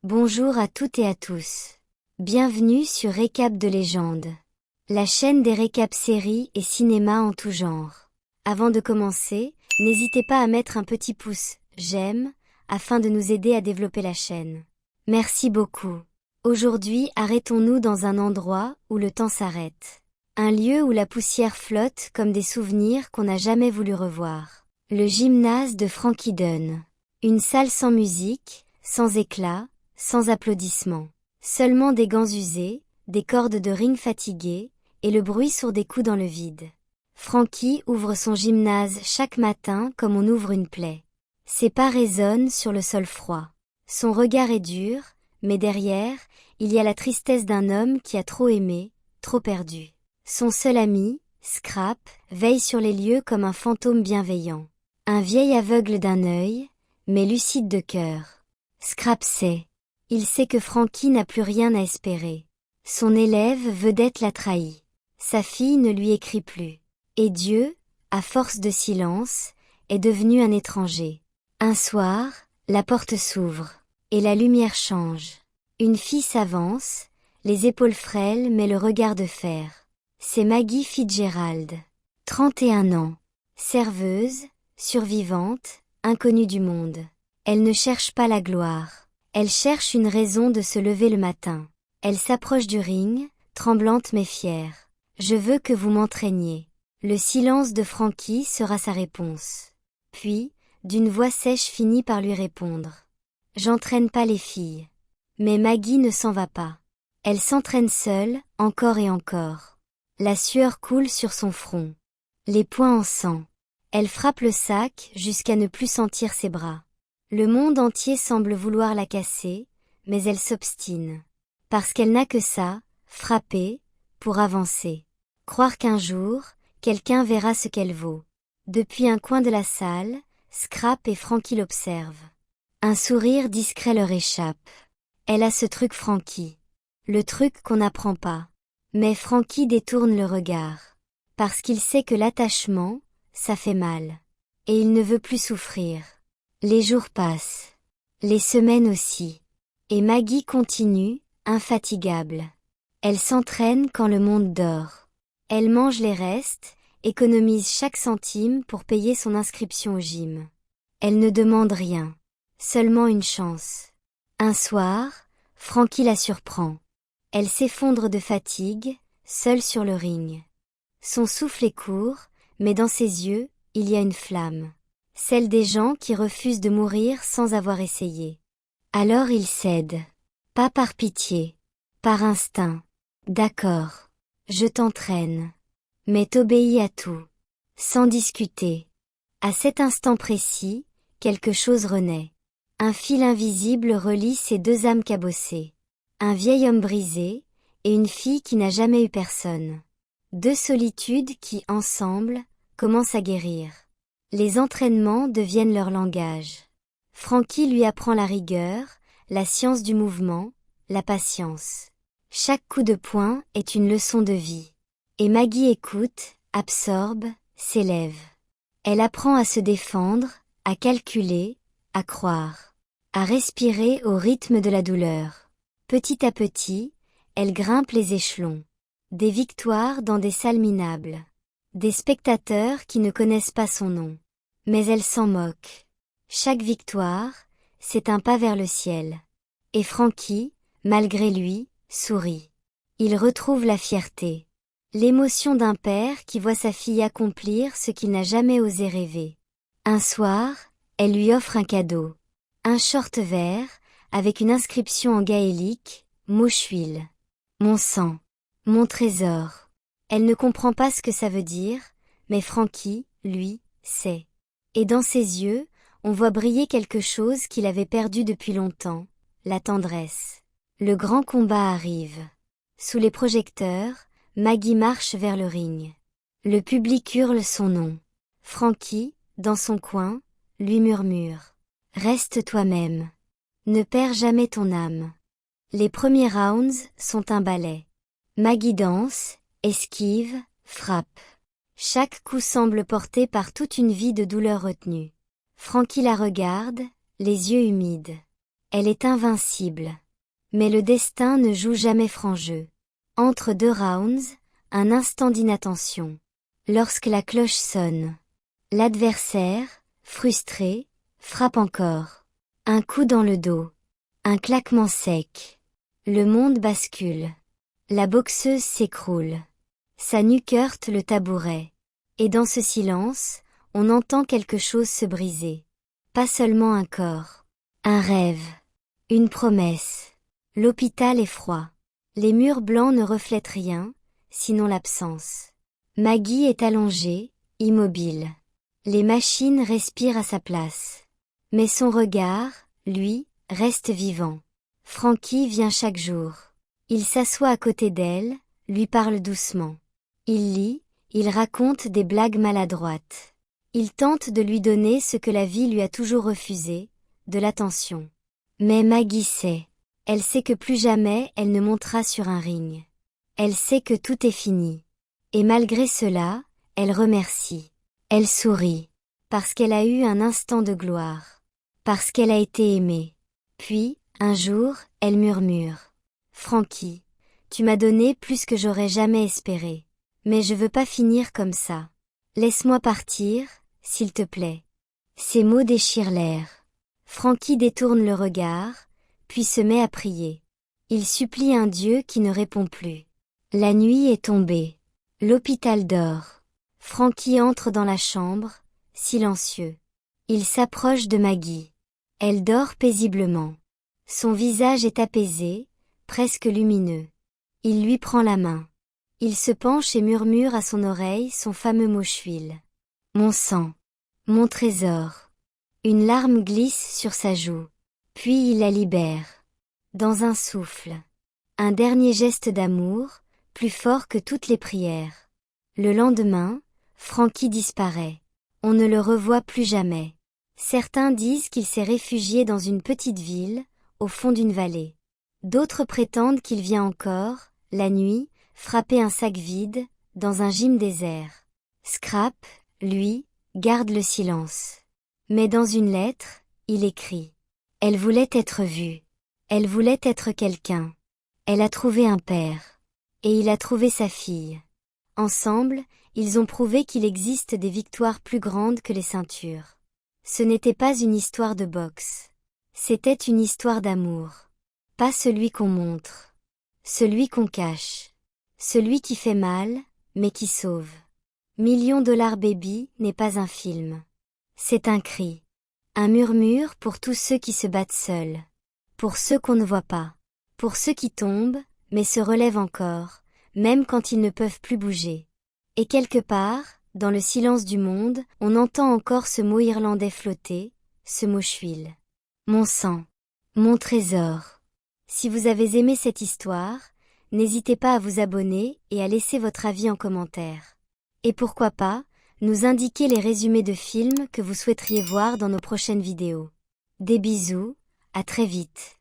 Bonjour à toutes et à tous. Bienvenue sur Récap de légende, la chaîne des récaps séries et cinéma en tout genre. Avant de commencer, n'hésitez pas à mettre un petit pouce j'aime afin de nous aider à développer la chaîne. Merci beaucoup. Aujourd'hui, arrêtons-nous dans un endroit où le temps s'arrête. Un lieu où la poussière flotte comme des souvenirs qu'on n'a jamais voulu revoir. Le gymnase de Frankie Dunn. Une salle sans musique, sans éclat, sans applaudissements. Seulement des gants usés, des cordes de ring fatiguées, et le bruit sourd des coups dans le vide. Frankie ouvre son gymnase chaque matin comme on ouvre une plaie. Ses pas résonnent sur le sol froid. Son regard est dur, mais derrière, il y a la tristesse d'un homme qui a trop aimé, trop perdu. Son seul ami, Scrap, veille sur les lieux comme un fantôme bienveillant. Un vieil aveugle d'un œil, mais lucide de cœur. Scrap sait. Il sait que Frankie n'a plus rien à espérer. Son élève vedette l'a trahi. Sa fille ne lui écrit plus. Et Dieu, à force de silence, est devenu un étranger. Un soir, la porte s'ouvre, et la lumière change. Une fille s'avance, les épaules frêles mais le regard de fer. C'est Maggie Fitzgerald. 31 ans. Serveuse, survivante, inconnue du monde. Elle ne cherche pas la gloire. Elle cherche une raison de se lever le matin. Elle s'approche du ring, tremblante mais fière. Je veux que vous m'entraîniez. Le silence de Frankie sera sa réponse. Puis, d'une voix sèche finit par lui répondre. J'entraîne pas les filles. Mais Maggie ne s'en va pas. Elle s'entraîne seule, encore et encore. La sueur coule sur son front. Les poings en sang. Elle frappe le sac jusqu'à ne plus sentir ses bras. Le monde entier semble vouloir la casser, mais elle s'obstine. Parce qu'elle n'a que ça, frapper, pour avancer. Croire qu'un jour, quelqu'un verra ce qu'elle vaut. Depuis un coin de la salle, Scrap et Frankie l'observent. Un sourire discret leur échappe. Elle a ce truc Frankie. Le truc qu'on n'apprend pas. Mais Frankie détourne le regard. Parce qu'il sait que l'attachement, ça fait mal. Et il ne veut plus souffrir. Les jours passent. Les semaines aussi. Et Maggie continue, infatigable. Elle s'entraîne quand le monde dort. Elle mange les restes, économise chaque centime pour payer son inscription au gym. Elle ne demande rien. Seulement une chance. Un soir, Frankie la surprend. Elle s'effondre de fatigue, seule sur le ring. Son souffle est court, mais dans ses yeux, il y a une flamme. Celle des gens qui refusent de mourir sans avoir essayé. Alors il cède. Pas par pitié. Par instinct. D'accord. Je t'entraîne. Mais t'obéis à tout. Sans discuter. À cet instant précis, quelque chose renaît. Un fil invisible relie ces deux âmes cabossées. Un vieil homme brisé, et une fille qui n'a jamais eu personne. Deux solitudes qui, ensemble, commencent à guérir. Les entraînements deviennent leur langage. Frankie lui apprend la rigueur, la science du mouvement, la patience. Chaque coup de poing est une leçon de vie. Et Maggie écoute, absorbe, s'élève. Elle apprend à se défendre, à calculer, à croire. À respirer au rythme de la douleur. Petit à petit, elle grimpe les échelons. Des victoires dans des salles minables. Des spectateurs qui ne connaissent pas son nom. Mais elle s'en moque. Chaque victoire, c'est un pas vers le ciel. Et Frankie, malgré lui, sourit. Il retrouve la fierté. L'émotion d'un père qui voit sa fille accomplir ce qu'il n'a jamais osé rêver. Un soir, elle lui offre un cadeau. Un short vert, avec une inscription en gaélique, Mochuil. Mon sang. Mon trésor. Elle ne comprend pas ce que ça veut dire, mais Frankie, lui, sait. Et dans ses yeux, on voit briller quelque chose qu'il avait perdu depuis longtemps, la tendresse. Le grand combat arrive. Sous les projecteurs, Maggie marche vers le ring. Le public hurle son nom. Frankie, dans son coin, lui murmure. Reste toi-même. Ne perds jamais ton âme. Les premiers rounds sont un ballet. Maggie danse, esquive, frappe. Chaque coup semble porté par toute une vie de douleur retenue. Frankie la regarde, les yeux humides. Elle est invincible. Mais le destin ne joue jamais franc jeu. Entre deux rounds, un instant d'inattention. Lorsque la cloche sonne. L'adversaire, frustré, frappe encore. Un coup dans le dos. Un claquement sec. Le monde bascule. La boxeuse s'écroule. Sa nuque heurte le tabouret. Et dans ce silence, on entend quelque chose se briser. Pas seulement un corps. Un rêve. Une promesse. L'hôpital est froid. Les murs blancs ne reflètent rien, sinon l'absence. Maggie est allongée, immobile. Les machines respirent à sa place. Mais son regard, lui, reste vivant. Frankie vient chaque jour. Il s'assoit à côté d'elle, lui parle doucement. Il lit, il raconte des blagues maladroites. Il tente de lui donner ce que la vie lui a toujours refusé, de l'attention. Mais Maggie sait. Elle sait que plus jamais elle ne montera sur un ring. Elle sait que tout est fini. Et malgré cela, elle remercie. Elle sourit. Parce qu'elle a eu un instant de gloire. Parce qu'elle a été aimée. Puis, un jour, elle murmure. Frankie, tu m'as donné plus que j'aurais jamais espéré. Mais je veux pas finir comme ça. Laisse-moi partir, s'il te plaît. Ces mots déchirent l'air. Frankie détourne le regard, puis se met à prier. Il supplie un Dieu qui ne répond plus. La nuit est tombée. L'hôpital dort. Frankie entre dans la chambre, silencieux. Il s'approche de Maggie. Elle dort paisiblement. Son visage est apaisé, presque lumineux. Il lui prend la main. Il se penche et murmure à son oreille son fameux mot chouil. Mon sang. Mon trésor. Une larme glisse sur sa joue. Puis il la libère. Dans un souffle. Un dernier geste d'amour, plus fort que toutes les prières. Le lendemain, Frankie disparaît. On ne le revoit plus jamais. Certains disent qu'il s'est réfugié dans une petite ville, au fond d'une vallée. D'autres prétendent qu'il vient encore, la nuit, frapper un sac vide, dans un gym désert. Scrap, lui, garde le silence. Mais dans une lettre, il écrit. Elle voulait être vue. Elle voulait être quelqu'un. Elle a trouvé un père. Et il a trouvé sa fille. Ensemble, ils ont prouvé qu'il existe des victoires plus grandes que les ceintures. Ce n'était pas une histoire de boxe. C'était une histoire d'amour. Pas celui qu'on montre. Celui qu'on cache. Celui qui fait mal, mais qui sauve. $1 000 000 Baby n'est pas un film. C'est un cri. Un murmure pour tous ceux qui se battent seuls. Pour ceux qu'on ne voit pas. Pour ceux qui tombent, mais se relèvent encore, même quand ils ne peuvent plus bouger. Et quelque part, dans le silence du monde, on entend encore ce mot irlandais flotter, ce mot chouil. Mon sang. Mon trésor. Si vous avez aimé cette histoire, n'hésitez pas à vous abonner et à laisser votre avis en commentaire. Et pourquoi pas, nous indiquer les résumés de films que vous souhaiteriez voir dans nos prochaines vidéos. Des bisous, à très vite.